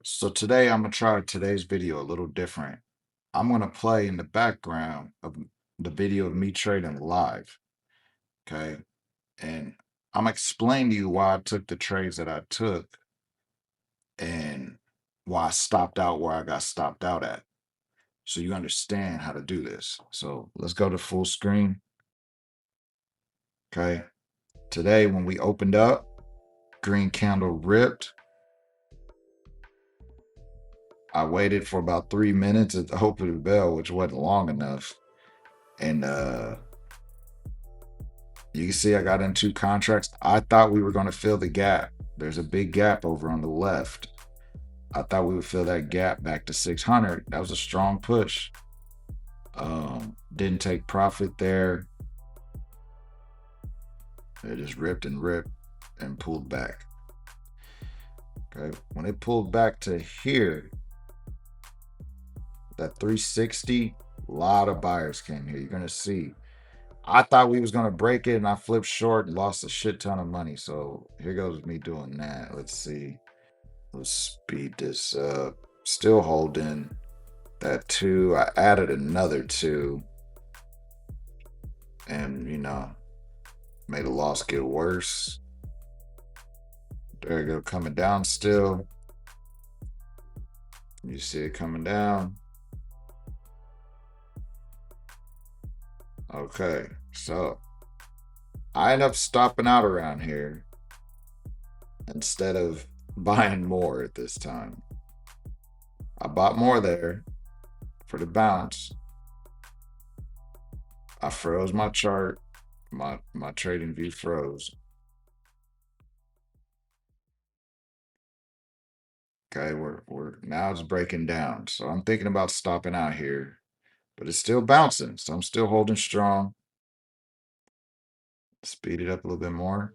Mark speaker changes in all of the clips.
Speaker 1: So today I'm gonna try today's video a little different. I'm gonna play in the background of the video of me trading live. Okay. And I'm gonna explain to you why I took the trades that I took and why I stopped out where I got stopped out at. So you understand how to do this. So let's go to full screen. Okay. Today when we opened up, green candle ripped. I waited for about 3 minutes at the open of the bell, which wasn't long enough. And you can see I got in 2 contracts. I thought we were going to fill the gap. There's a big gap over on the left. I thought we would fill that gap back to 600. That was a strong push. Didn't take profit there. It just ripped and pulled back. Okay. When it pulled back to here, that 360, a lot of buyers came here. You're going to see. I thought we was going to break it and I flipped short and lost a shit ton of money. So here goes me doing that. Let's see. Let's speed this up. Still holding that 2. I added another 2 and, made the loss get worse. There you go, coming down still. You see it coming down. Okay, so I end up stopping out around here instead of buying more at this time. I bought more there for the bounce. I froze my chart. My trading view froze. Okay, we're now it's breaking down. So I'm thinking about stopping out here, but it's still bouncing. So I'm still holding strong. Speed it up a little bit more.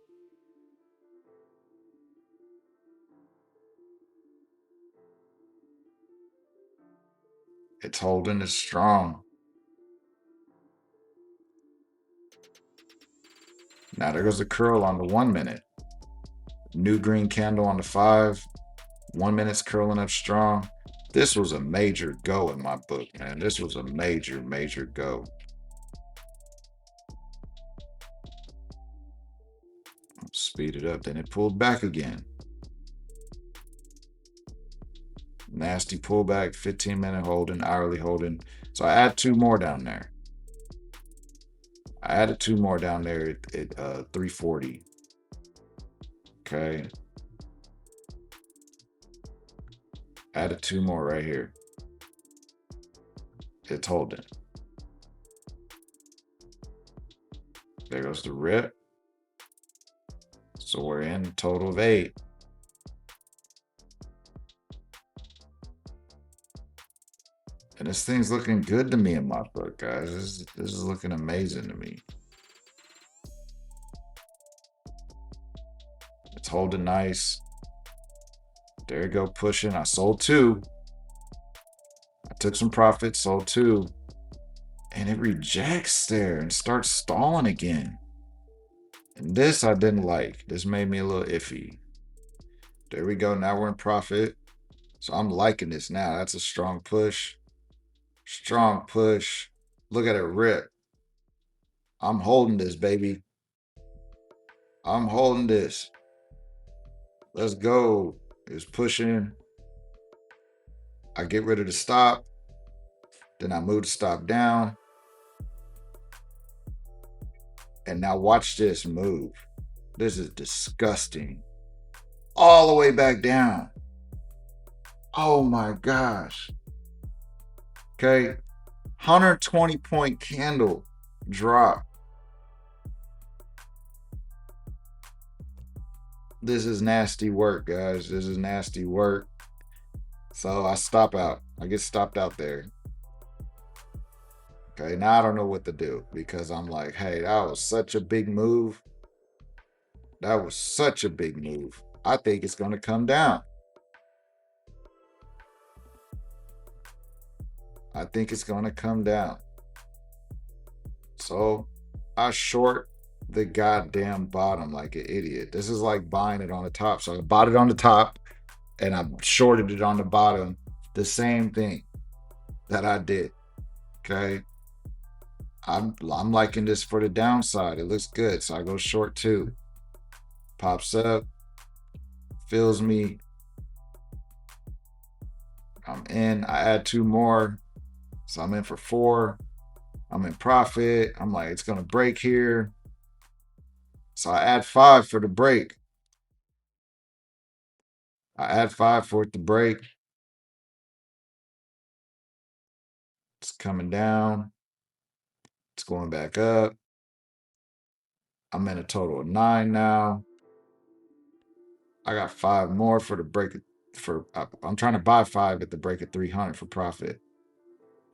Speaker 1: It's holding, it's strong. Now there goes the curl on the 1 minute. New green candle on the 5. 1 minute's curling up strong. This was a major go in my book, man. This was a major go. Speed it up. Then it pulled back again. Nasty pullback, 15-minute holding, hourly holding. So I add 2 more down there. I added 2 more down there at 340. Okay. Added 2 more right here. It's holding. There goes the rip. So we're in a total of 8. And this thing's looking good to me in my book, guys. This is looking amazing to me. It's holding nice. There you go, pushing. I sold 2. I took some profit, sold 2. And it rejects there and starts stalling again. And this I didn't like. This made me a little iffy. There we go. Now we're in profit. So I'm liking this now. That's a strong push. Strong push. Look at it rip. I'm holding this, baby. I'm holding this. Let's go. It's pushing. I get rid of the stop. Then I move the stop down. And now watch this move. This is disgusting. All the way back down. Oh my gosh. Okay. 120-point candle drop. This is nasty work, guys. This is nasty work. So I stop out. I get stopped out there. Okay, now I don't know what to do because I'm like, hey, that was such a big move. That was such a big move. I think it's going to come down. I think it's going to come down. So I short the goddamn bottom like an idiot. This is like buying it on the top. So I bought it on the top. and I shorted it on the bottom. The same thing that I did. Okay. I'm liking this for the downside. It looks good. So I go short 2. Pops up, fills me. I'm in. I add 2 more. So I'm in for 4. I'm in profit. I'm like, it's gonna break here. So I add 5 for the break. I add 5 for it to break. It's coming down. It's going back up. I'm in a total of 9 now. I got 5 more for the break. I'm trying to buy 5 at the break at 300 for profit.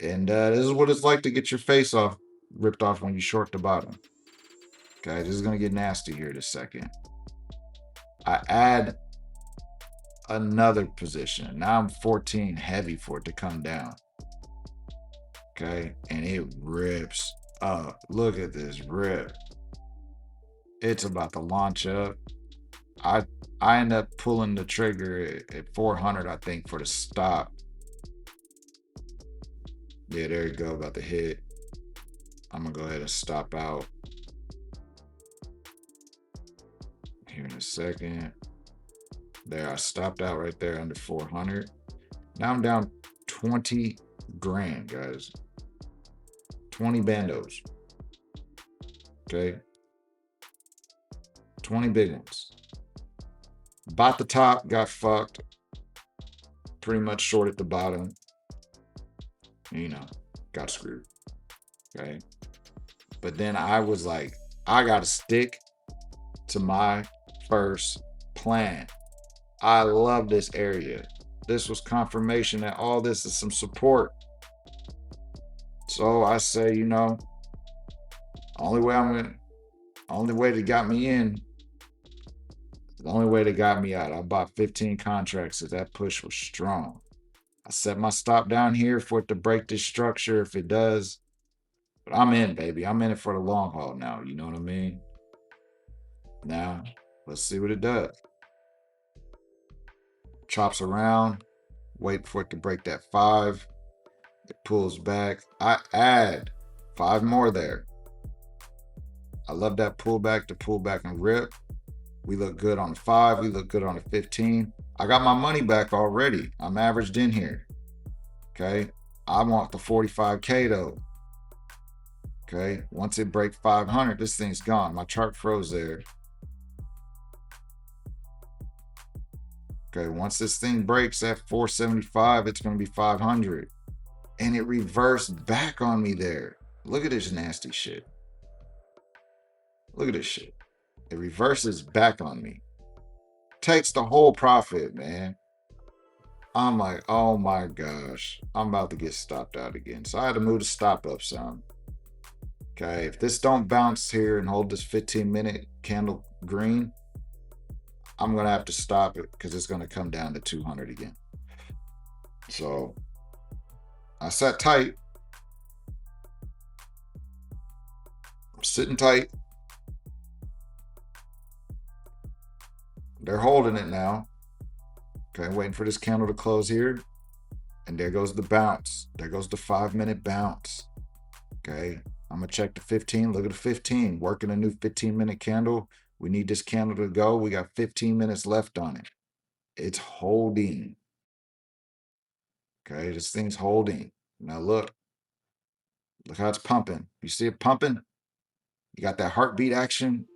Speaker 1: And this is what it's like to get your face ripped off when you short the bottom. Okay, this is gonna get nasty here in a second. I add another position. Now I'm 14 heavy for it to come down. Okay, and it rips up. Look at this rip. It's about to launch up. I end up pulling the trigger at 400, I think, for the stop. Yeah, there you go, about to hit. I'm gonna go ahead and stop out here in a second. There, I stopped out right there under 400. Now I'm down 20 grand, guys. 20 bandos. Okay. 20 big ones. Bought the top, got fucked. Pretty much short at the bottom. You know, got screwed. Okay. But then I was like, I gotta stick to my first plan. I love this area. This was confirmation that all this is some support. So I say, only way that got me in, the only way that got me out. I bought 15 contracts because that push was strong. I set my stop down here for it to break this structure if it does. But I'm in, baby. I'm in it for the long haul now. You know what I mean? Now, let's see what it does. Chops around. Wait for it to break that 5. It pulls back. I add 5 more there. I love that pullback to pull back and rip. We look good on the 5. We look good on the 15. I got my money back already. I'm averaged in here. Okay. I want the 45K though. Okay. Once it breaks 500, this thing's gone. My chart froze there. Okay. Once this thing breaks at 475, it's going to be 500. And it reversed back on me there. Look at this nasty shit. Look at this shit. It reverses back on me. Takes the whole profit, man. I'm like, oh my gosh. I'm about to get stopped out again. So I had to move the stop up some. Okay, if this don't bounce here and hold this 15-minute candle green, I'm going to have to stop it because it's going to come down to 200 again. So I sat tight. I'm sitting tight. They're holding it now. Okay, waiting for this candle to close here. And there goes the bounce. There goes the 5-minute bounce. Okay, I'm going to check the 15. Look at the 15. Working a new 15-minute candle. We need this candle to go. We got 15 minutes left on it. It's holding. Okay, this thing's holding. Now look. Look how it's pumping. You see it pumping? You got that heartbeat action.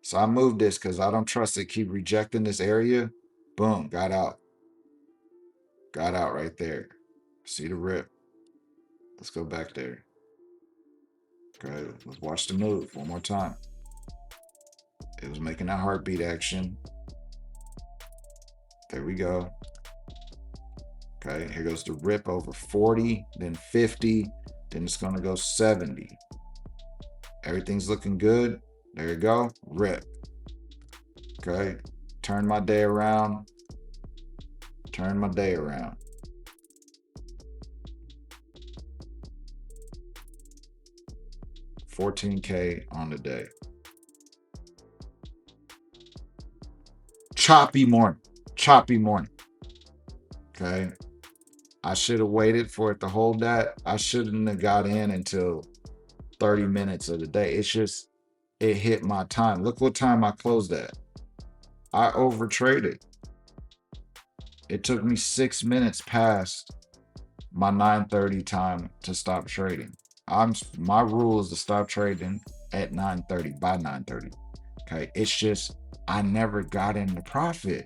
Speaker 1: So I moved this because I don't trust it. Keep rejecting this area. Boom, got out. Got out right there. See the rip. Let's go back there. Okay, let's watch the move one more time. It was making that heartbeat action. There we go. Okay, here goes the rip over 40, then 50, then it's going to go 70. Everything's looking good. There you go. Rip. Okay, turn my day around. Turn my day around. $14K on the day. Choppy morning. Choppy morning. Okay. I should have waited for it to hold that. I shouldn't have got in until 30 minutes of the day. It's just, it hit my time. Look what time I closed at. I overtraded. It took me 6 minutes past my 9:30 time to stop trading. My rule is to stop trading at 9:30 by 9:30. Okay. It's just I never got into profit.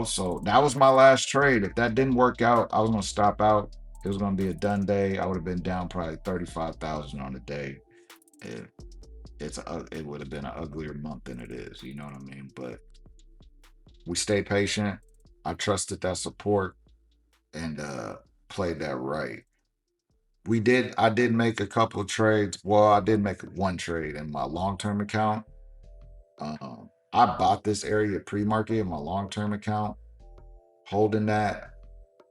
Speaker 1: So that was my last trade. If that didn't work out, I was gonna stop out. It was gonna be a done day. I would have been down probably 35,000 on the day. It, it would have been an uglier month than it is. You know what I mean? But we stay patient. I trusted that support and played that right. I did make a couple of trades. Well, I did make one trade in my long-term account. I bought this area pre-market in my long-term account, holding that.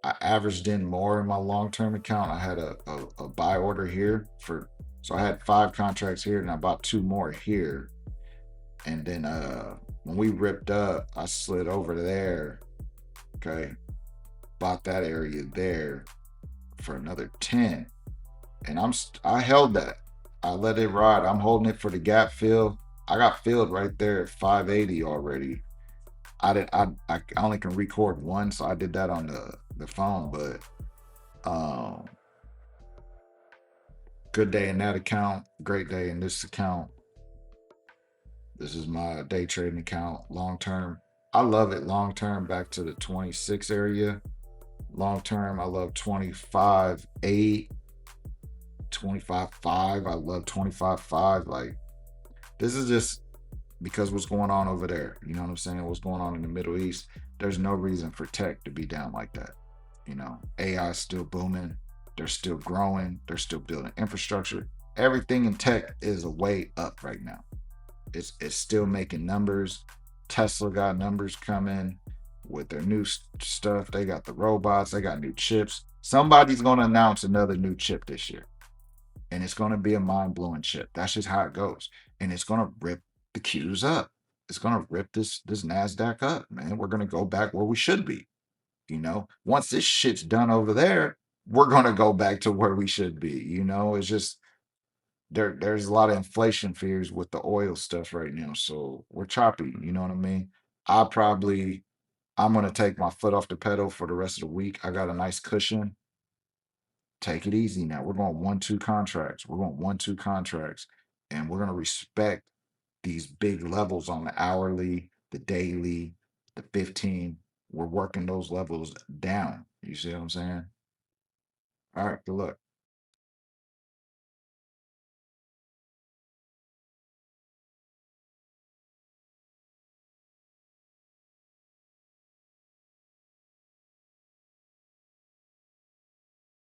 Speaker 1: I averaged in more in my long-term account. I had a buy order here so I had 5 contracts here and I bought 2 more here. And then when we ripped up, I slid over there. Okay. Bought that area there for another 10. And I held that. I let it ride. I'm holding it for the gap fill. I got filled right there at 580 already. I only can record one, so I did that on the phone, but um good day in that account, great day in this account. This is my day trading account, long term. I love it long term back to the 26 area. Long term, I love 25.8, 25.5. I love 25.5. Like, this is just because what's going on over there. You know what I'm saying? What's going on in the Middle East. There's no reason for tech to be down like that. AI is still booming. They're still growing. They're still building infrastructure. Everything in tech is a way up right now. It's still making numbers. Tesla got numbers coming with their new stuff. They got the robots. They got new chips. Somebody's going to announce another new chip this year, and it's going to be a mind-blowing chip. That's just how it goes, and it's going to rip the Qs up. It's going to rip this Nasdaq up, man. We're going to go back where we should be. Once this shit's done over there, we're going to go back to where we should be. It's just there's a lot of inflation fears with the oil stuff right now, so we're choppy. You know what I mean? I'm going to take my foot off the pedal for the rest of the week. I got a nice cushion. Take it easy now. We're going 1-2 contracts. We're going 1-2 contracts, and we're going to respect these big levels on the hourly, the daily, the 15. We're working those levels down. You see what I'm saying? All right, good luck.